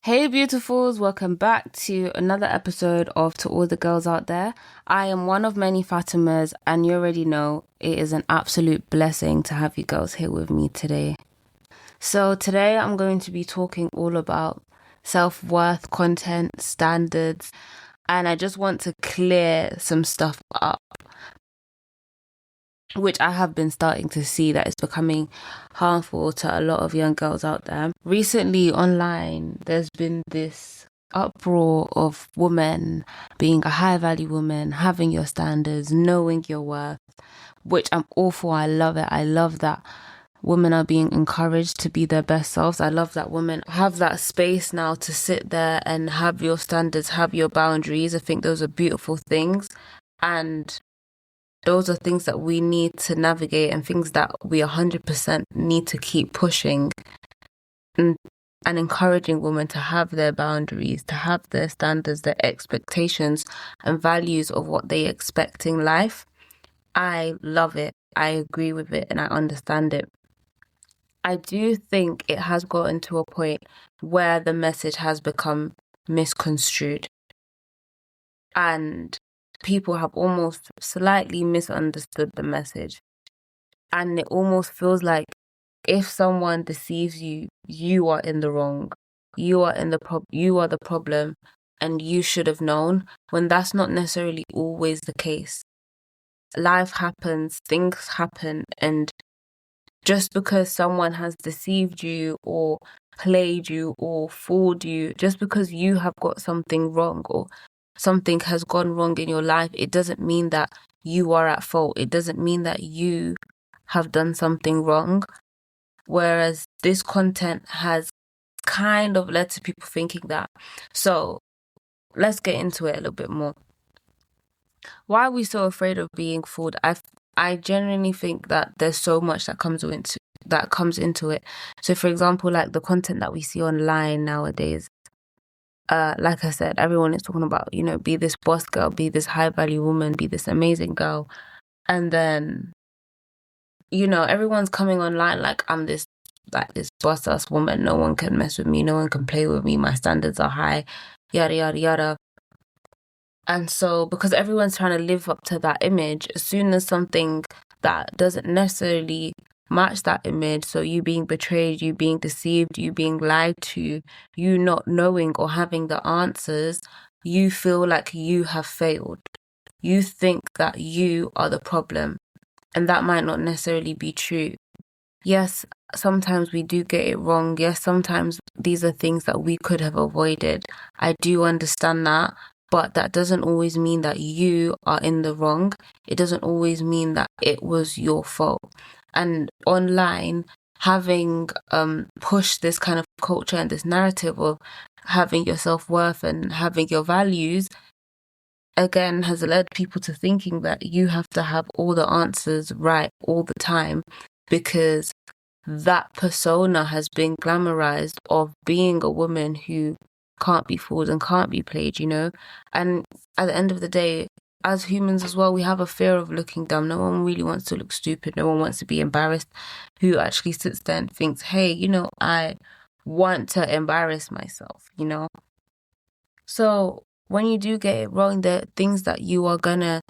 Hey, beautifuls, welcome back to another episode of To All the Girls Out There. I am one of many Fatimas, and you already know it is an absolute blessing to have you girls here with me today. So, today I'm going to be talking all about self worth, content, standards, and I just want to clear some stuff up, which I have been starting to see that is becoming harmful to a lot of young girls out there. Recently, online, there's been this uproar of women being a high value woman, having your standards, knowing your worth, which I'm all for. I love it. I love that women are being encouraged to be their best selves. I love that women have that space now to sit there and have your standards, have your boundaries. I think those are beautiful things. And those are things that we need to navigate and things that we 100% need to keep pushing and, and encouraging women to have their boundaries, to have their standards, their expectations and values of what they expect in life. I love it. I agree with it and I understand it. I do think it has gotten to a point where the message has become misconstrued and people have almost slightly misunderstood the message. And it almost feels like if someone deceives you, you are in the wrong. You are you are the problem and you should have known, when that's not necessarily always the case. Life happens, things happen, and just because someone has deceived you or played you or fooled you, just because you have got something wrong or something has gone wrong in your life, it doesn't mean that you are at fault. It doesn't mean that you have done something wrong. Whereas this content has kind of led to people thinking that. So let's get into it a little bit more. Why are we so afraid of being fooled? I genuinely think that there's so much that comes into it. So for example, like the content that we see online nowadays, like I said, everyone is talking about, be this boss girl, be this high value woman, be this amazing girl. And then, everyone's coming online like I'm this boss ass woman. No one can mess with me. No one can play with me. My standards are high, yada, yada, yada. And so because everyone's trying to live up to that image, as soon as something that doesn't necessarily match that image, so you being betrayed, you being deceived, you being lied to, you not knowing or having the answers, you feel like you have failed. You think that you are the problem, and that might not necessarily be true. Yes, sometimes we do get it wrong. Yes, sometimes these are things that we could have avoided. I do understand that. But that doesn't always mean that you are in the wrong. It doesn't always mean that it was your fault. And online, having pushed this kind of culture and this narrative of having your self-worth and having your values, again, has led people to thinking that you have to have all the answers right all the time, because that persona has been glamorized of being a woman who can't be fooled and can't be played, And at the end of the day, as humans as well, we have a fear of looking dumb. No one really wants to look stupid. No one wants to be embarrassed. Who actually sits there and thinks, hey, I want to embarrass myself, So when you do get it wrong, there are things that you are gonna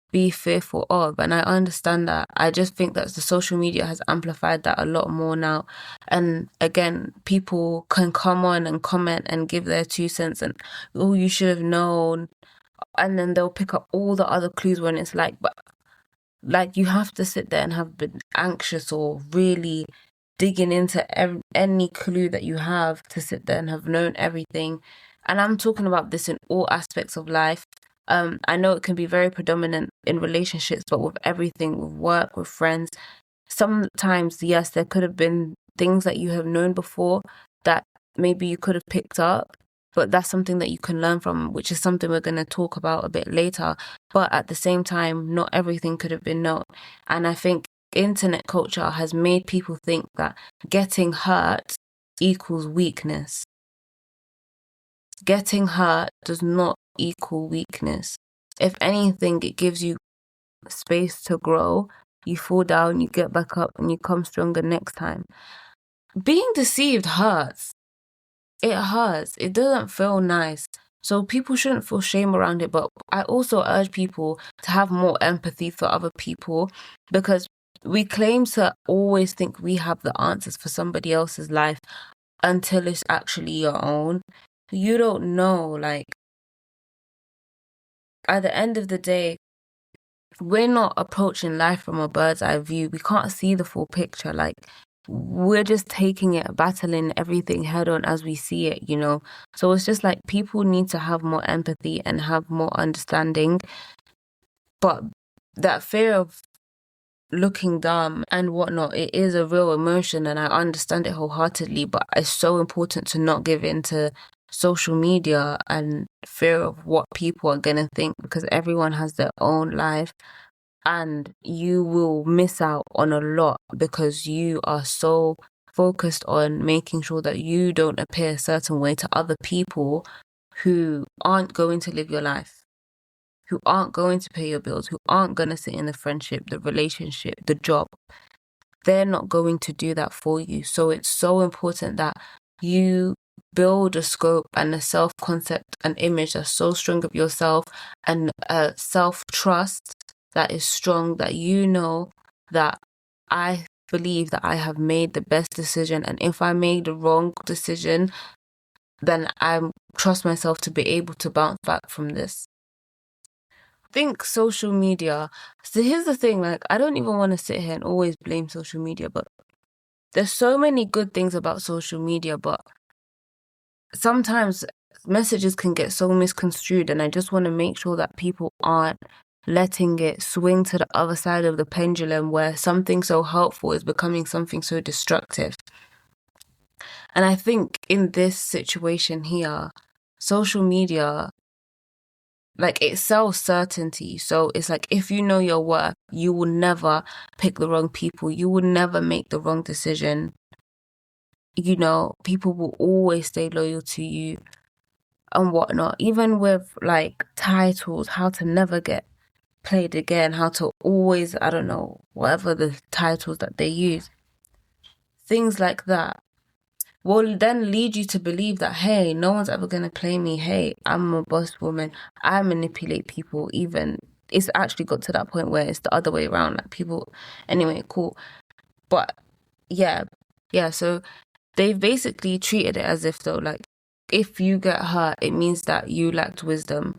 be fearful of, and I understand that. I just think that the social media has amplified that a lot more now, and again, people can come on and comment and give their 2 cents and, oh, you should have known, and then they'll pick up all the other clues when it's like, but like, you have to sit there and have been anxious or really digging into any clue that you have to sit there and have known everything. And I'm talking about this in all aspects of life. I know it can be very predominant in relationships, but with everything, with work, with friends, sometimes, yes, there could have been things that you have known before that maybe you could have picked up, but that's something that you can learn from, which is something we're going to talk about a bit later. But at the same time, not everything could have been known. And I think internet culture has made people think that getting hurt equals weakness. Getting hurt does not equal weakness. If anything, it gives you space to grow. You fall down, you get back up, and you come stronger next time. Being deceived hurts. it hurts. It doesn't feel nice. So people shouldn't feel shame around it. But I also urge people to have more empathy for other people, because we claim to always think we have the answers for somebody else's life until it's actually your own. You don't know, like, at the end of the day, we're not approaching life from a bird's eye view. We can't see the full picture. Like, we're just taking it, battling everything head on as we see it, you know? So it's just like people need to have more empathy and have more understanding. But that fear of looking dumb and whatnot, it is a real emotion, and I understand it wholeheartedly. But it's so important to not give in to social media and fear of what people are going to think, because everyone has their own life. And you will miss out on a lot because you are so focused on making sure that you don't appear a certain way to other people who aren't going to live your life, who aren't going to pay your bills, who aren't going to sit in the friendship, the relationship, the job. They're not going to do that for you. So it's so important that you build a scope and a self-concept and image that's so strong of yourself, and a self-trust that is strong, that you know that I believe that I have made the best decision, and if I made the wrong decision, then I trust myself to be able to bounce back from this. I think social media, so here's the thing, like, I don't even want to sit here and always blame social media, but there's so many good things about social media, but sometimes messages can get so misconstrued, and I just want to make sure that people aren't letting it swing to the other side of the pendulum, where something so helpful is becoming something so destructive. And I think in this situation here, social media, like, it sells certainty. So it's like, if you know your worth, you will never pick the wrong people. You will never make the wrong decision. You know, people will always stay loyal to you and whatnot. Even with, like, titles, how to never get played again, how to always, I don't know, whatever the titles that they use. Things like that will then lead you to believe that, hey, no one's ever going to play me. Hey, I'm a boss woman. I manipulate people. Even it's actually got to that point where it's the other way around. Like, people, anyway, cool. But yeah. So they've basically treated it as if, though, like, if you get hurt, it means that you lacked wisdom.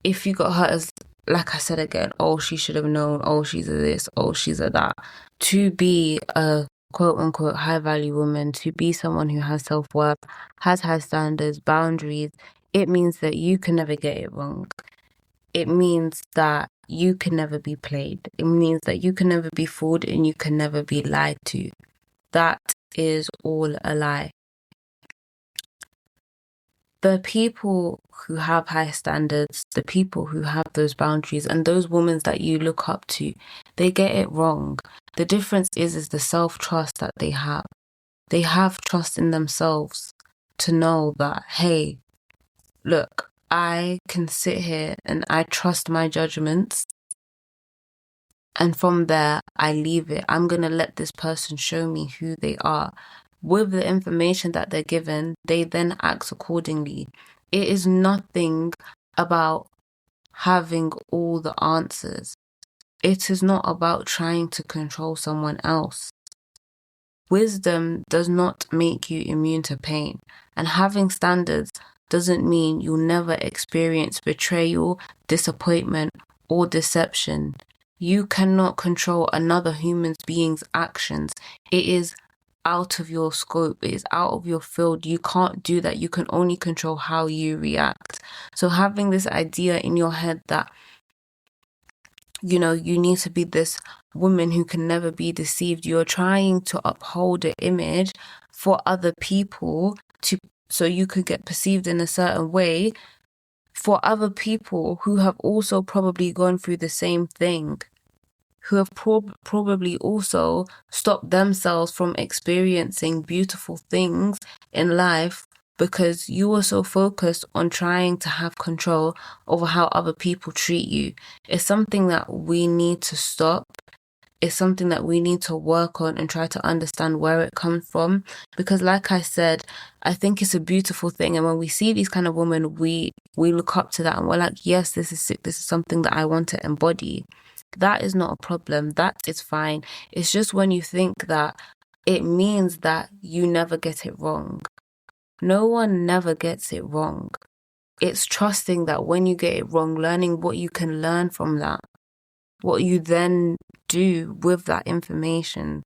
If you got hurt, as, like I said again, oh, she should have known. Oh, she's a this. Oh, she's a that. To be a quote unquote high value woman, to be someone who has self-worth, has high standards, boundaries, it means that you can never get it wrong. It means that you can never be played. It means that you can never be fooled, and you can never be lied to. That is all a lie. The people who have high standards, the people who have those boundaries, and those women that you look up to, they get it wrong. The difference is the self-trust that they have. They have trust in themselves to know that, hey, look, I can sit here and I trust my judgments, and from there, I leave it. I'm going to let this person show me who they are. With the information that they're given, they then act accordingly. It is nothing about having all the answers. It is not about trying to control someone else. Wisdom does not make you immune to pain. And having standards doesn't mean you'll never experience betrayal, disappointment, or deception. You cannot control another human being's actions. It is out of your scope. It is out of your field. You can't do that. You can only control how you react. So having this idea in your head that, you know, you need to be this woman who can never be deceived. You're trying to uphold an image for other people so you could get perceived in a certain way for other people who have also probably gone through the same thing, who have probably also stopped themselves from experiencing beautiful things in life because you were so focused on trying to have control over how other people treat you. It's something that we need to stop. is something that we need to work on and try to understand where it comes from. Because like I said, I think it's a beautiful thing. And when we see these kind of women, we look up to that and we're like, yes, this is sick. This is something that I want to embody. That is not a problem. That is fine. It's just when you think that it means that you never get it wrong. No one never gets it wrong. It's trusting that when you get it wrong, learning what you can learn from that, what you then do with that information,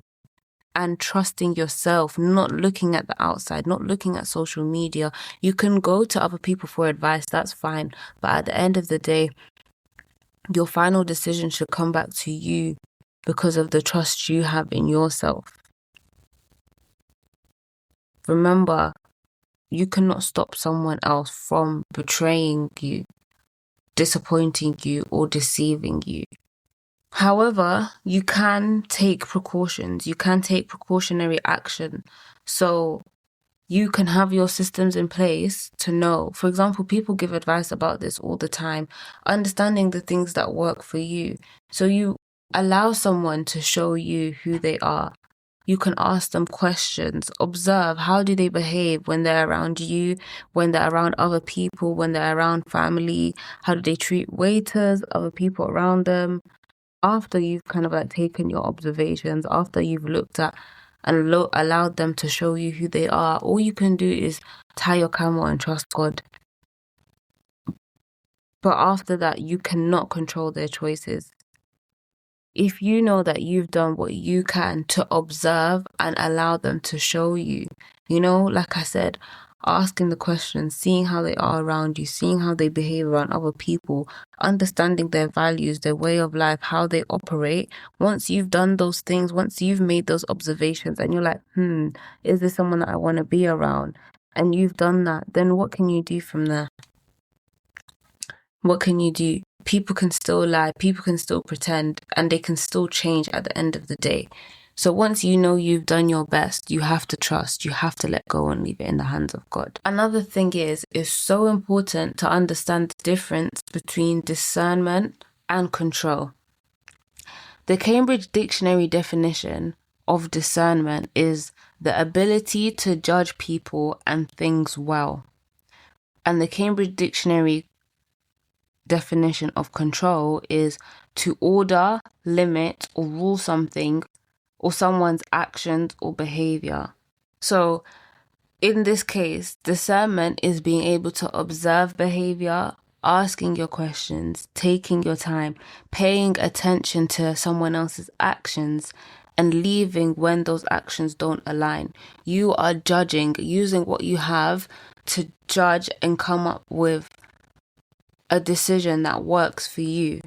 and trusting yourself, not looking at the outside, not looking at social media. You can go to other people for advice, that's fine. But at the end of the day, your final decision should come back to you because of the trust you have in yourself. Remember, you cannot stop someone else from betraying you, disappointing you, or deceiving you. However, you can take precautions. You can take precautionary action. So you can have your systems in place to know. For example, people give advice about this all the time, understanding the things that work for you. So you allow someone to show you who they are. You can ask them questions, observe how do they behave when they're around you, when they're around other people, when they're around family, how do they treat waiters, other people around them. After you've kind of like taken your observations, after you've looked at and allowed them to show you who they are, all you can do is tie your camel and trust God. But after that, you cannot control their choices. If you know that you've done what you can to observe and allow them to show you, like I said, asking the questions, seeing how they are around you, seeing how they behave around other people, understanding their values, their way of life, how they operate. Once you've done those things, once you've made those observations and you're like, is this someone that I want to be around? And you've done that, then what can you do from there? What can you do? People can still lie, people can still pretend, and they can still change at the end of the day. So once you know you've done your best, you have to trust, you have to let go and leave it in the hands of God. Another thing is, it's so important to understand the difference between discernment and control. The Cambridge Dictionary definition of discernment is the ability to judge people and things well. And the Cambridge Dictionary definition of control is to order, limit, or rule something or someone's actions or behavior. So in this case, discernment is being able to observe behavior, asking your questions, taking your time, paying attention to someone else's actions, and leaving when those actions don't align. You are judging, using what you have to judge and come up with a decision that works for you.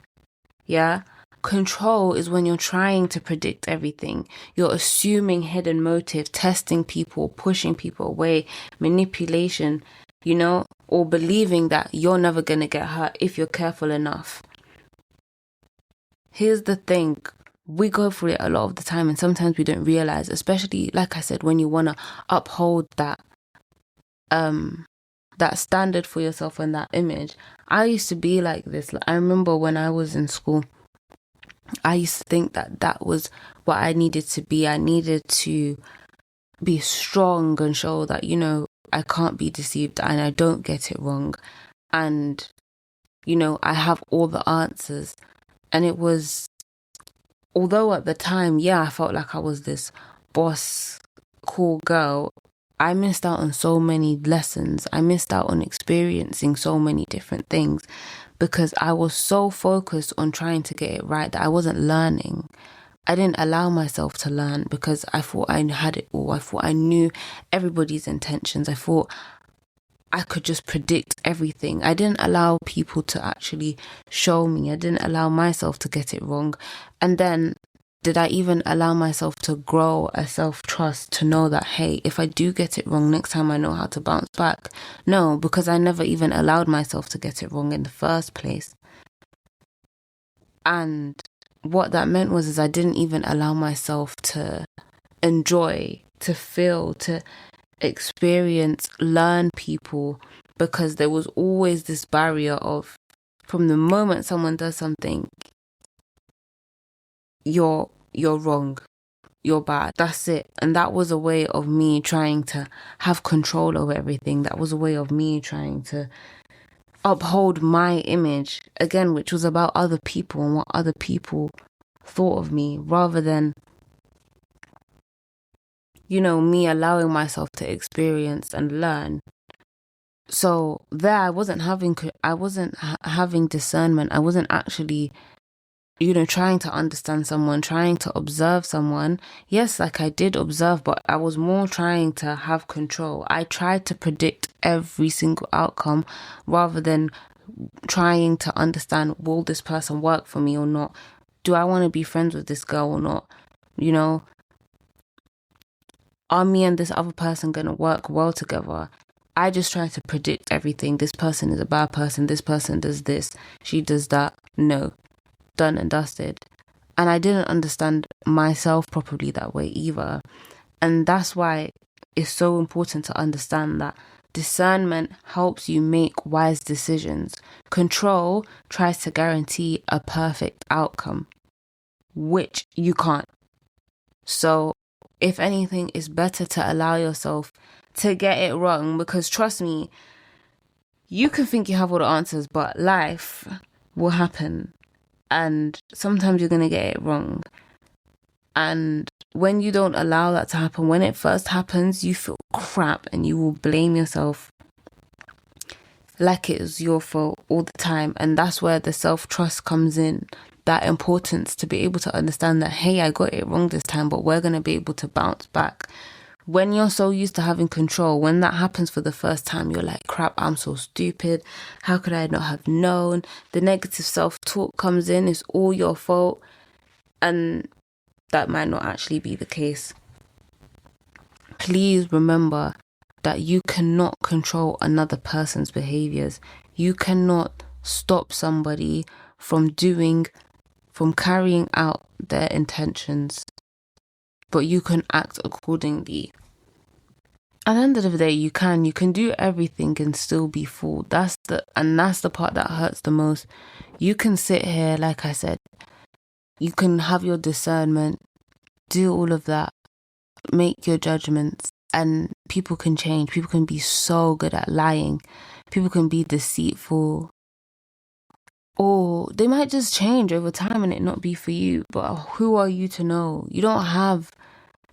Yeah? Control is when you're trying to predict everything. You're assuming hidden motives, testing people, pushing people away, manipulation, or believing that you're never going to get hurt if you're careful enough. Here's the thing. We go through it a lot of the time and sometimes we don't realize, especially, like I said, when you want to uphold that standard for yourself and that image. I used to be like this. I remember when I was in school, I used to think that was what I needed to be. I needed to be strong and show that, I can't be deceived and I don't get it wrong. And, I have all the answers. And it was, although at the time, I felt like I was this boss, cool girl, I missed out on so many lessons. I missed out on experiencing so many different things because I was so focused on trying to get it right that I wasn't learning. I didn't allow myself to learn because I thought I had it all. I thought I knew everybody's intentions. I thought I could just predict everything. I didn't allow people to actually show me. I didn't allow myself to get it wrong. And then did I even allow myself to grow a self-trust to know that, hey, if I do get it wrong, next time I know how to bounce back? No, because I never even allowed myself to get it wrong in the first place. And what that meant was I didn't even allow myself to enjoy, to feel, to experience, learn people, because there was always this barrier of, from the moment someone does something, you're you're wrong, you're bad. That's it. And that was a way of me trying to have control over everything. That was a way of me trying to uphold my image, again, which was about other people and what other people thought of me, rather than, you know, me allowing myself to experience and learn. So there, I wasn't having discernment. I wasn't actually, you know, trying to understand someone, trying to observe someone. Yes, like I did observe, but I was more trying to have control. I tried to predict every single outcome rather than trying to understand, will this person work for me or not? Do I want to be friends with this girl or not? You know, are me and this other person going to work well together? I just try to predict everything. This person is a bad person. This person does this. She does that. No. Done and dusted. And I didn't understand myself properly that way either. And that's why it's so important to understand that discernment helps you make wise decisions. Control tries to guarantee a perfect outcome, which you can't. So, if anything, it's better to allow yourself to get it wrong, because trust me, you can think you have all the answers, but life will happen. And sometimes you're going to get it wrong. And when you don't allow that to happen, when it first happens, you feel crap and you will blame yourself like it was your fault all the time. And that's where the self-trust comes in. That importance to be able to understand that, hey, I got it wrong this time, but we're going to be able to bounce back. When you're so used to having control, when that happens for the first time, you're like, crap, I'm so stupid. How could I not have known? The negative self-talk comes in. It's all your fault. And that might not actually be the case. Please remember that you cannot control another person's behaviors. You cannot stop somebody from carrying out their intentions, but you can act accordingly. At the end of the day, you can do everything and still be fooled. That's the part that hurts the most. You can sit here, like I said, you can have your discernment, do all of that, make your judgments, and people can change. People can be so good at lying. People can be deceitful. Or they might just change over time and it not be for you. But who are you to know? You're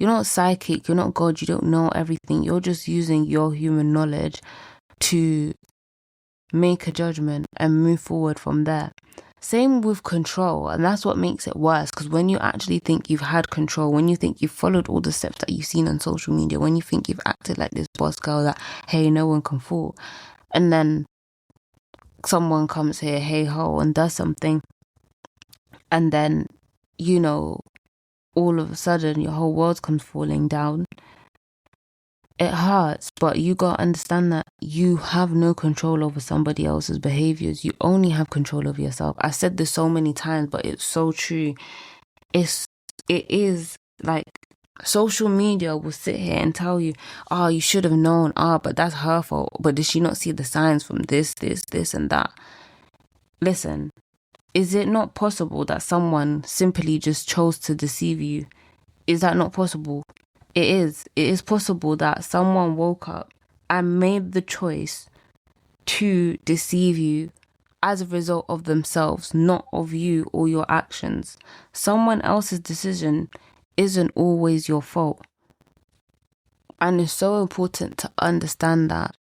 not psychic, you're not God, you don't know everything. You're just using your human knowledge to make a judgment and move forward from there. Same with control, and that's what makes it worse, because when you actually think you've had control, when you think you've followed all the steps that you've seen on social media, when you think you've acted like this boss girl that, hey, no one can fool, and then someone comes here, hey ho, and does something, and then, you know, all of a sudden your whole world comes falling down. It hurts, but you gotta understand that you have no control over somebody else's behaviors. You only have control over yourself. I've said this so many times, but it's so true. It is like social media will sit here and tell you, oh, you should have known, but that's her fault. But did she not see the signs from this, and that? Listen, is it not possible that someone simply just chose to deceive you? Is that not possible? It is. It is possible that someone woke up and made the choice to deceive you as a result of themselves, not of you or your actions. Someone else's decision isn't always your fault. And it's so important to understand that.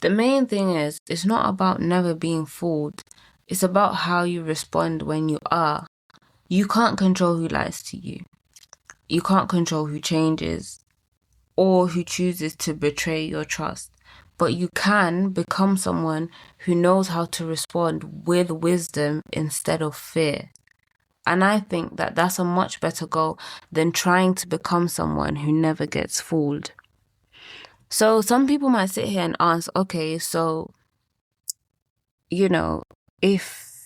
The main thing is, it's not about never being fooled. It's about how you respond when you are. You can't control who lies to you. You can't control who changes or who chooses to betray your trust. But you can become someone who knows how to respond with wisdom instead of fear. And I think that that's a much better goal than trying to become someone who never gets fooled. So some people might sit here and ask, okay, so, you know, because,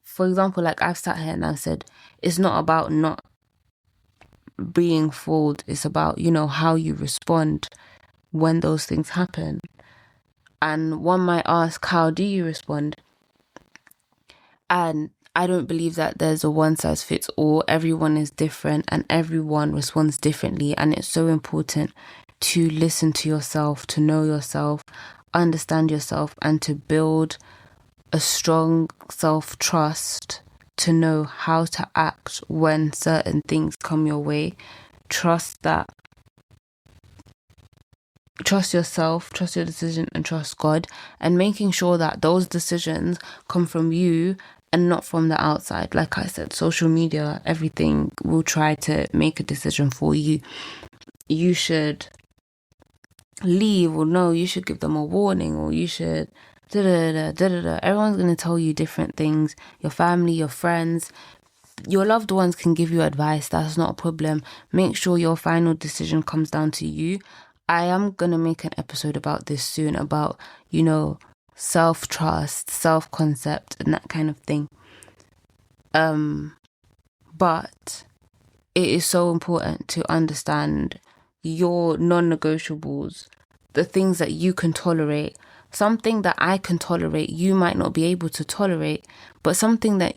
for example, like I've sat here and I've said, it's not about not being fooled. It's about, you know, how you respond when those things happen. And one might ask, how do you respond? And I don't believe that there's a one size fits all. Everyone is different and everyone responds differently. And it's so important to listen to yourself, to know yourself, understand yourself, and to build a strong self-trust to know how to act when certain things come your way. Trust yourself, trust your decision, and trust God, and making sure that those decisions come from you and not from the outside. Like I said, social media, everything will try to make a decision for you. You should leave, or no, you should give them a warning, or you should da-da-da-da-da-da. Everyone's going to tell you different things. Your family, your friends, your loved ones can give you advice. That's not a problem. Make sure your final decision comes down to you. I am going to make an episode about this soon, about, self-trust, self-concept, and that kind of thing. But it is so important to understand your non-negotiables, the things that you can tolerate. Something that I can tolerate, you might not be able to tolerate, but something that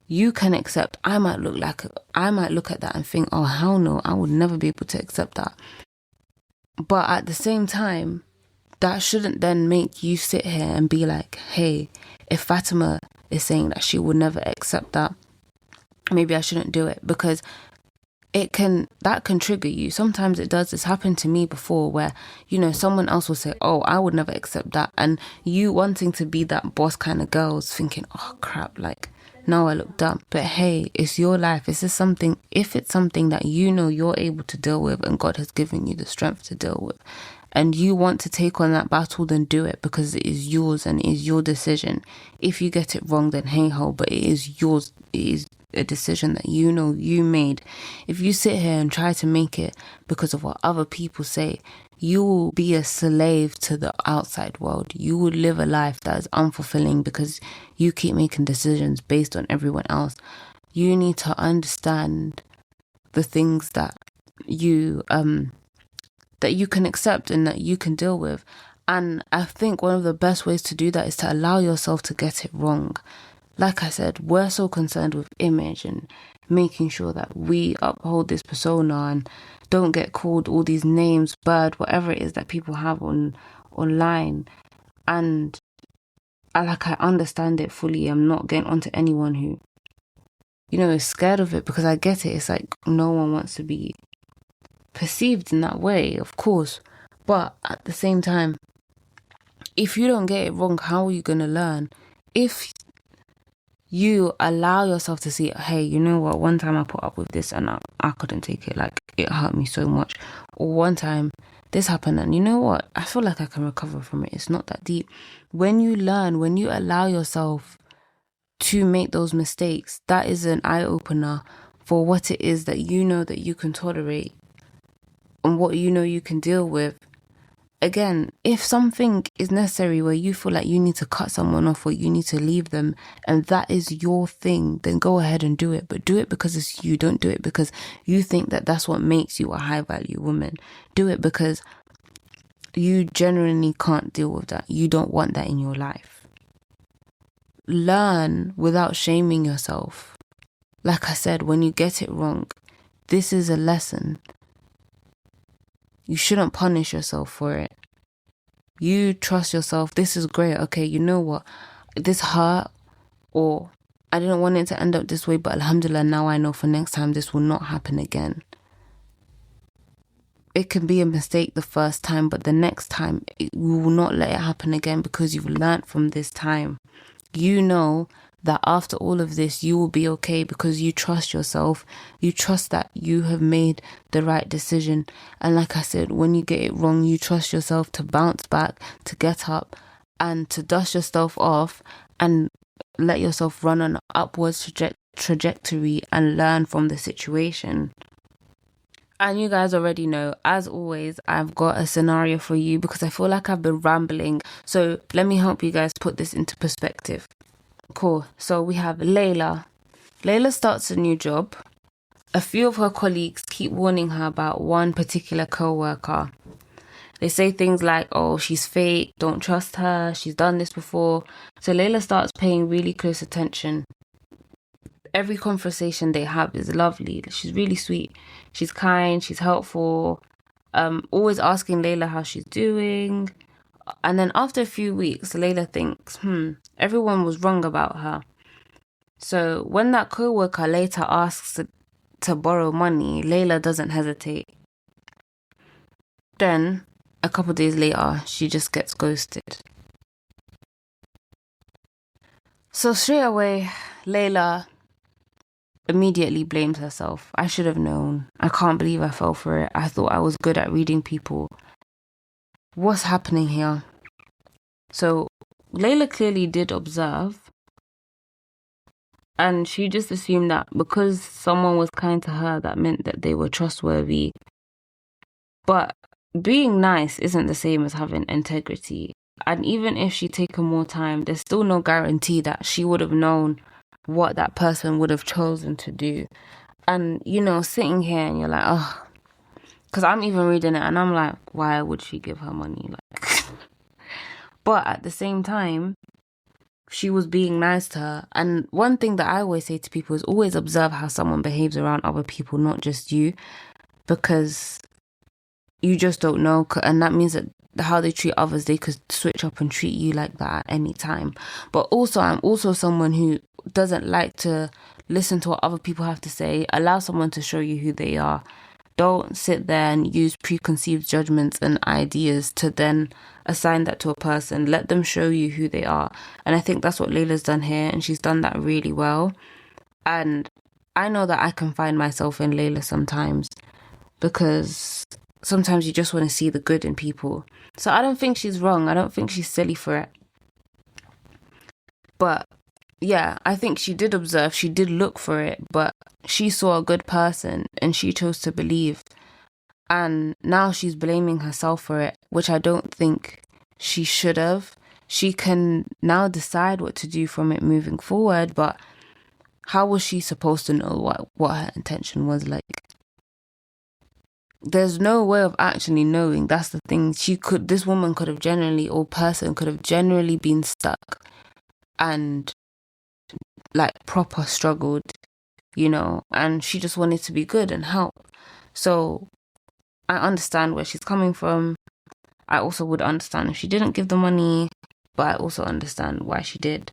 you can accept, I might look at that and think, oh, hell no, I would never be able to accept that. But at the same time, that shouldn't then make you sit here and be like, hey, if Fatima is saying that she would never accept that, maybe I shouldn't do it, because that can trigger you. Sometimes it does. It's happened to me before where, someone else will say, oh, I would never accept that. And you wanting to be that boss kind of girl is thinking, oh crap, like, now I look dumb. But hey, it's your life. If it's something that you're able to deal with and God has given you the strength to deal with, and you want to take on that battle, then do it, because it is yours and it is your decision. If you get it wrong, then hey ho, but it is yours. It is a decision that you made. If you sit here and try to make it because of what other people say, you will be a slave to the outside world. You will live a life that is unfulfilling because you keep making decisions based on everyone else. You need to understand the things that you can accept and that you can deal with. And I think one of the best ways to do that is to allow yourself to get it wrong. Like I said, we're so concerned with image and making sure that we uphold this persona and don't get called all these names, bird, whatever it is that people have online. And I understand it fully. I'm not getting onto anyone who, is scared of it, because I get it. It's like no one wants to be perceived in that way, of course. But at the same time, if you don't get it wrong, how are you going to learn? If you allow yourself to see, hey, you know what, one time I put up with this and I couldn't take it, like it hurt me so much, or one time this happened and you know what, I feel like I can recover from it, it's not that deep. When you learn, when you allow yourself to make those mistakes, that is an eye-opener for what it is that that you can tolerate and what you can deal with. Again, if something is necessary where you feel like you need to cut someone off or you need to leave them, and that is your thing, then go ahead and do it. But do it because it's you. Don't do it because you think that that's what makes you a high value woman. Do it because you genuinely can't deal with that. You don't want that in your life. Learn without shaming yourself. Like I said, when you get it wrong, this is a lesson. You shouldn't punish yourself for it. You trust yourself. This is great. Okay, you know what? This hurt, or I didn't want it to end up this way, but alhamdulillah, now I know for next time this will not happen again. It can be a mistake the first time, but the next time we will not let it happen again because you've learned from this time. You know that after all of this, you will be okay because you trust yourself. You trust that you have made the right decision. And like I said, when you get it wrong, you trust yourself to bounce back, to get up and to dust yourself off and let yourself run on an upwards trajectory and learn from the situation. And you guys already know, as always, I've got a scenario for you because I feel like I've been rambling. So let me help you guys put this into perspective. Cool. So we have Layla. Layla starts a new job. A few of her colleagues keep warning her about one particular co-worker. They say things like, oh, she's fake, don't trust her, she's done this before. So Layla starts paying really close attention. Every conversation they have is lovely. She's really sweet. She's kind, she's helpful. Always asking Layla how she's doing. And then after a few weeks, Layla thinks, everyone was wrong about her. So when that co-worker later asks to borrow money, Layla doesn't hesitate. Then, a couple days later, she just gets ghosted. So straight away, Layla immediately blames herself. I should have known. I can't believe I fell for it. I thought I was good at reading people. What's happening here? So Layla clearly did observe, and she just assumed that because someone was kind to her, that meant that they were trustworthy. But being nice isn't the same as having integrity. And even if she'd taken more time, there's still no guarantee that she would have known what that person would have chosen to do. And, sitting here and you're like, oh, because I'm even reading it and I'm like, why would she give her money? But at the same time, she was being nice to her. And one thing that I always say to people is always observe how someone behaves around other people, not just you, because you just don't know. And that means that how they treat others, they could switch up and treat you like that at any time. But also, I'm also someone who doesn't like to listen to what other people have to say. Allow someone to show you who they are. Don't sit there and use preconceived judgments and ideas to then assign that to a person. Let them show you who they are. And I think that's what Layla's done here, and she's done that really well. And I know that I can find myself in Layla sometimes, because sometimes you just want to see the good in people. So I don't think she's wrong. I don't think she's silly for it. But yeah, I think she did observe, she did look for it, but she saw a good person and she chose to believe. And now she's blaming herself for it, which I don't think she should have. She can now decide what to do from it moving forward, but how was she supposed to know what her intention was like? There's no way of actually knowing. That's the thing. This woman could have generally been stuck and proper struggled, and she just wanted to be good and help. So I understand where she's coming from. I also would understand if she didn't give the money, but I also understand why she did.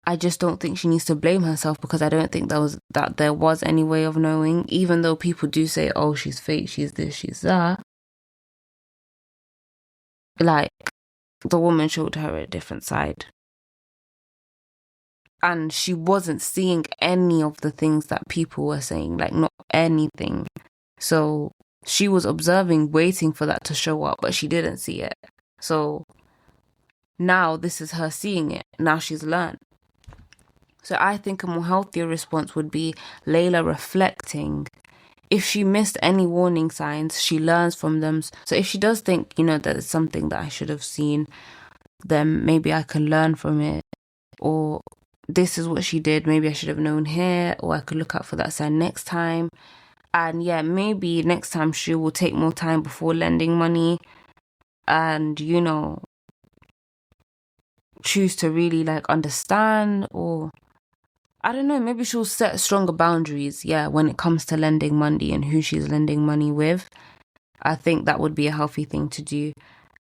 I just don't think she needs to blame herself, because I don't think that there was any way of knowing, even though people do say, oh, she's fake, she's this, she's that. The woman showed her a different side. And she wasn't seeing any of the things that people were saying, not anything. So she was observing, waiting for that to show up, but she didn't see it. So now this is her seeing it. Now she's learned. So I think a more healthier response would be Layla reflecting. If she missed any warning signs, she learns from them. So if she does think, that it's something that I should have seen, then maybe I can learn from it. Or this is what she did, maybe I should have known here, or I could look out for that sign next time. And yeah, maybe next time she will take more time before lending money and, choose to really understand, or I don't know, maybe she'll set stronger boundaries, when it comes to lending money and who she's lending money with. I think that would be a healthy thing to do,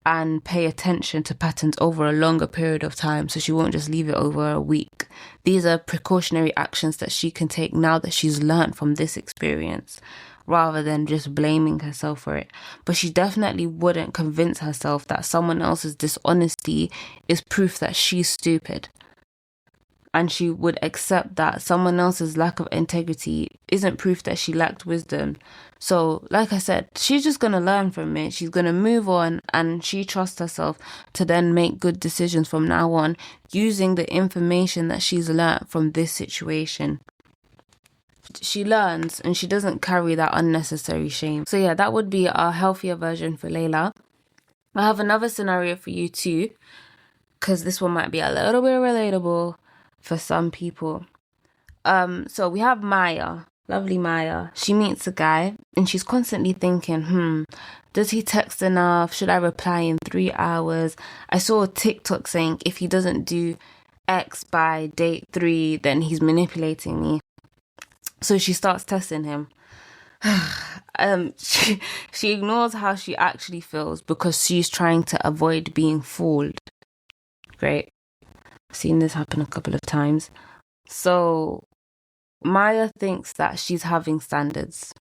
and pay attention to patterns over a longer period of time, so she won't just leave it over a week. These are precautionary actions that she can take now that she's learned from this experience, rather than just blaming herself for it. But she definitely wouldn't convince herself that someone else's dishonesty is proof that she's stupid. And she would accept that someone else's lack of integrity isn't proof that she lacked wisdom. So, like I said, she's just going to learn from it. She's going to move on, and she trusts herself to then make good decisions from now on, using the information that she's learned from this situation. She learns and she doesn't carry that unnecessary shame. So yeah, that would be a healthier version for Layla. I have another scenario for you too, because this one might be a little bit relatable for some people. So we have Maya. lovely Maya. She meets a guy and she's constantly thinking, does he text enough? Should I reply in 3 hours? I saw a TikTok saying if he doesn't do X by date 3, then he's manipulating me. So she starts testing him. She ignores how she actually feels because she's trying to avoid being fooled. Great. I've seen this happen a couple of times. So Maya thinks that she's having standards,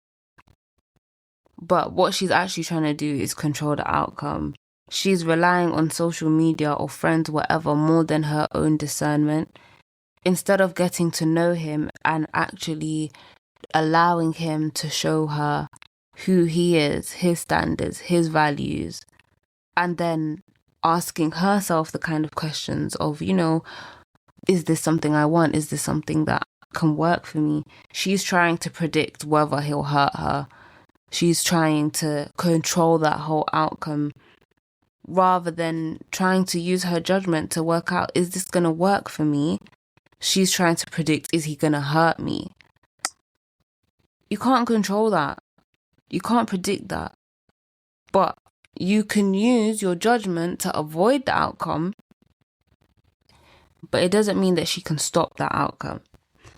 but what she's actually trying to do is control the outcome. She's relying on social media or friends, whatever, more than her own discernment, instead of getting to know him and actually allowing him to show her who he is, his standards, his values, and then asking herself the kind of questions of, is this something I want? Is this something that can work for me? She's trying to predict whether he'll hurt her. She's trying to control that whole outcome rather than trying to use her judgment to work out, is this going to work for me? She's trying to predict, is he going to hurt me? You can't control that. You can't predict that. But you can use your judgment to avoid the outcome, but it doesn't mean that she can stop that outcome.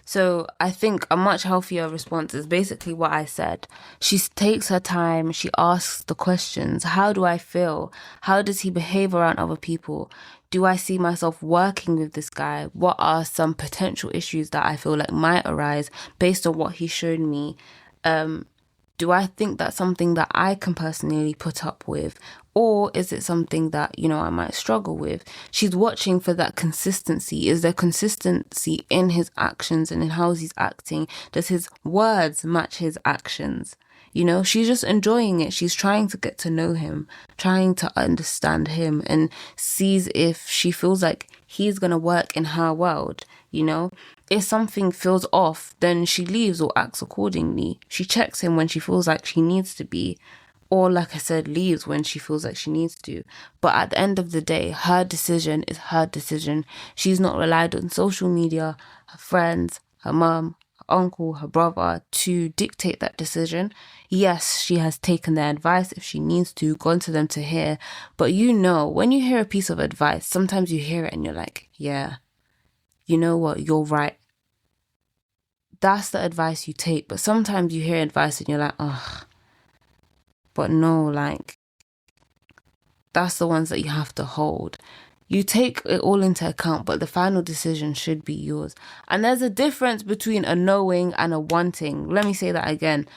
So I think a much healthier response is basically what I said. She takes her time. She asks the questions. How do I feel? How does he behave around other people? Do I see myself working with this guy? What are some potential issues that I feel like might arise based on what he showed me? Do I think that's something that I can personally put up with? Or is it something that, I might struggle with? She's watching for that consistency. Is there consistency in his actions and in how he's acting? Does his words match his actions? She's just enjoying it. She's trying to get to know him, trying to understand him, and sees if she feels like he's going to work in her world. If something feels off, then she leaves or acts accordingly. She checks him when she feels like she needs to be, or like I said, leaves when she feels like she needs to. But at the end of the day, her decision is her decision. She's not relied on social media, her friends, her mum, her uncle, her brother to dictate that decision. Yes, she has taken their advice if she needs to, gone to them to hear. But when you hear a piece of advice, sometimes you hear it and you're like, yeah, you know what, you're right. That's the advice you take. But sometimes you hear advice and you're like, ugh. But no, that's the ones that you have to hold. You take it all into account, but the final decision should be yours. And there's a difference between a knowing and a wanting. Let me say that again.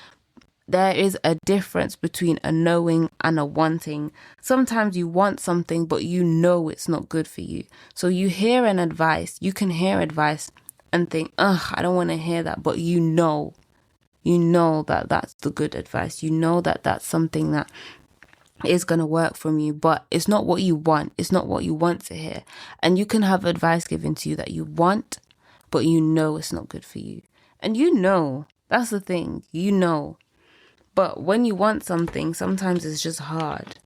There is a difference between a knowing and a wanting. Sometimes you want something, but it's not good for you. So you hear an advice. You can hear advice and think, I don't want to hear that. But you know that that's the good advice. That that's something that is going to work from you, but it's not what you want. It's not what you want to hear. And you can have advice given to you that you want, but it's not good for you. And that's the thing, But when you want something, sometimes it's just hard.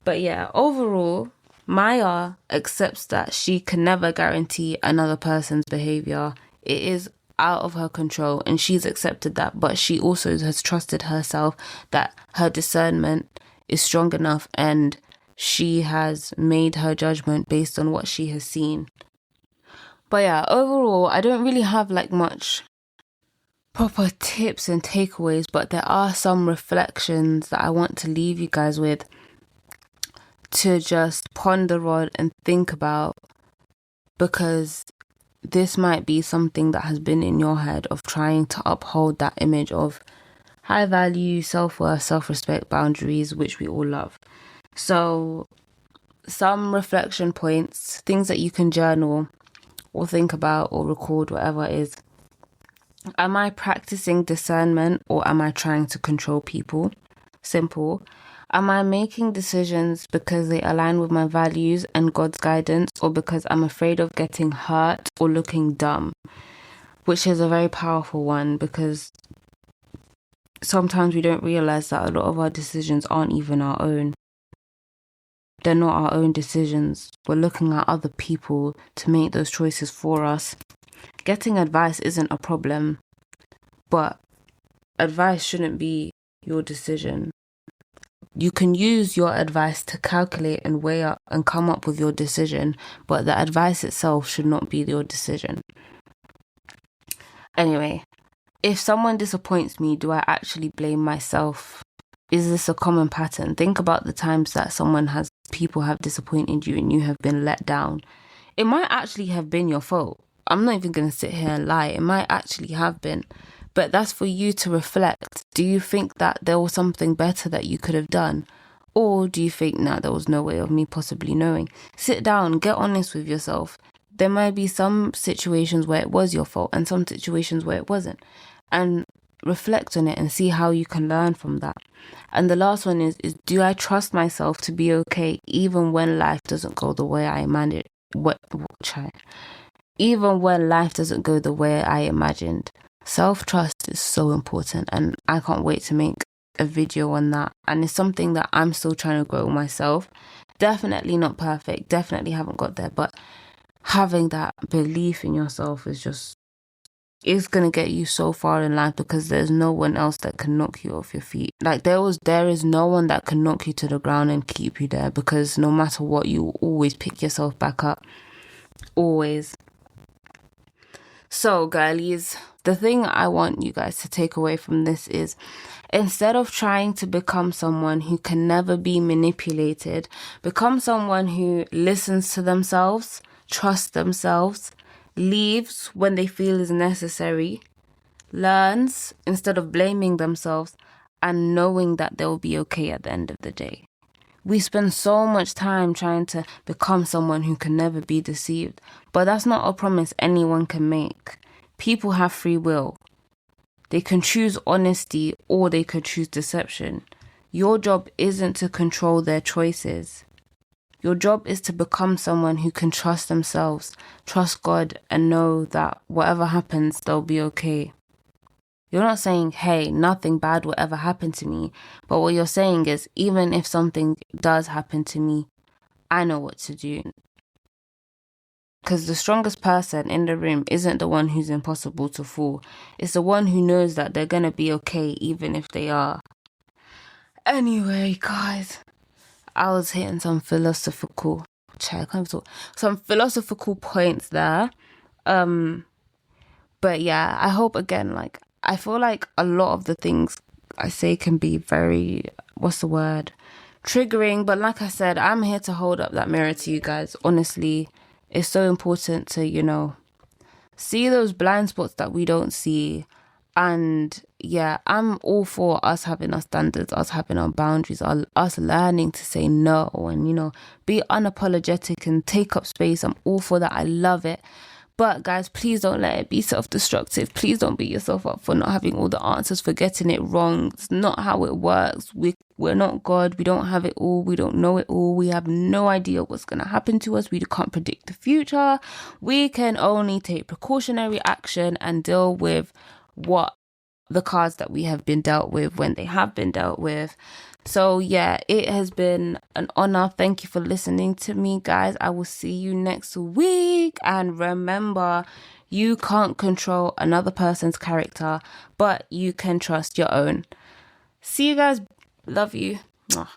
But yeah, overall, Maya accepts that she can never guarantee another person's behavior. It is out of her control, and she's accepted that. But she also has trusted herself that her discernment is strong enough, and she has made her judgment based on what she has seen. But yeah, overall, I don't really have much proper tips and takeaways, but there are some reflections that I want to leave you guys with to just ponder on and think about, because this might be something that has been in your head of trying to uphold that image of high value, self-worth, self-respect, boundaries, which we all love. So some reflection points, things that you can journal or think about or record, whatever it is. Am I practicing discernment or am I trying to control people? Simple. Am I making decisions because they align with my values and God's guidance, or because I'm afraid of getting hurt or looking dumb? Which is a very powerful one, because sometimes we don't realize that a lot of our decisions aren't even our own. They're not our own decisions. We're looking at other people to make those choices for us. Getting advice isn't a problem. but advice shouldn't be your decision. You can use your advice to calculate and weigh up and come up with your decision, but the advice itself should not be your decision. Anyway, if someone disappoints me, do I actually blame myself? Is this a common pattern? Think about the times that people have disappointed you and you have been let down. It might actually have been your fault. I'm not even going to sit here and lie. It might actually have been. But that's for you to reflect. Do you think that there was something better that you could have done? Or do you think, nah, there was no way of me possibly knowing? Sit down, get honest with yourself. There might be some situations where it was your fault and some situations where it wasn't. And reflect on it and see how you can learn from that. And the last one is do I trust myself to be okay even when life doesn't go the way I imagined? Even when life doesn't go the way I imagined. Self-trust is so important, and I can't wait to make a video on that. And it's something that I'm still trying to grow myself. Definitely not perfect, definitely haven't got there, but having that belief in yourself is going to get you so far in life, because there's no one else that can knock you off your feet. Like there is no one that can knock you to the ground and keep you there, because no matter what, you always pick yourself back up. Always. So, girlies, the thing I want you guys to take away from this is, instead of trying to become someone who can never be manipulated, become someone who listens to themselves, trusts themselves, leaves when they feel is necessary, learns instead of blaming themselves, and knowing that they'll be okay at the end of the day. We spend so much time trying to become someone who can never be deceived, but that's not a promise anyone can make. People have free will. They can choose honesty or they could choose deception. Your job isn't to control their choices. Your job is to become someone who can trust themselves, trust God, and know that whatever happens, they'll be okay. You're not saying, hey, nothing bad will ever happen to me. But what you're saying is, even if something does happen to me, I know what to do. Because the strongest person in the room isn't the one who's impossible to fool. It's the one who knows that they're going to be okay, even if they are. Anyway, guys, I was hitting some philosophical points there. But yeah, I hope, again, I feel like a lot of the things I say can be very, triggering. But like I said, I'm here to hold up that mirror to you guys. Honestly, it's so important to, see those blind spots that we don't see. And yeah, I'm all for us having our standards, us having our boundaries, us learning to say no and, be unapologetic and take up space. I'm all for that. I love it. But guys, please don't let it be self-destructive. Please don't beat yourself up for not having all the answers, for getting it wrong. It's not how it works. We're not God. We don't have it all. We don't know it all. We have no idea what's going to happen to us. We can't predict the future. We can only take precautionary action and deal with what the cards that we have been dealt with when they have been dealt with. So yeah, it has been an honor. Thank you for listening to me, guys. I will see you next week. And remember, you can't control another person's character, but you can trust your own. See you guys. Love you. Mwah.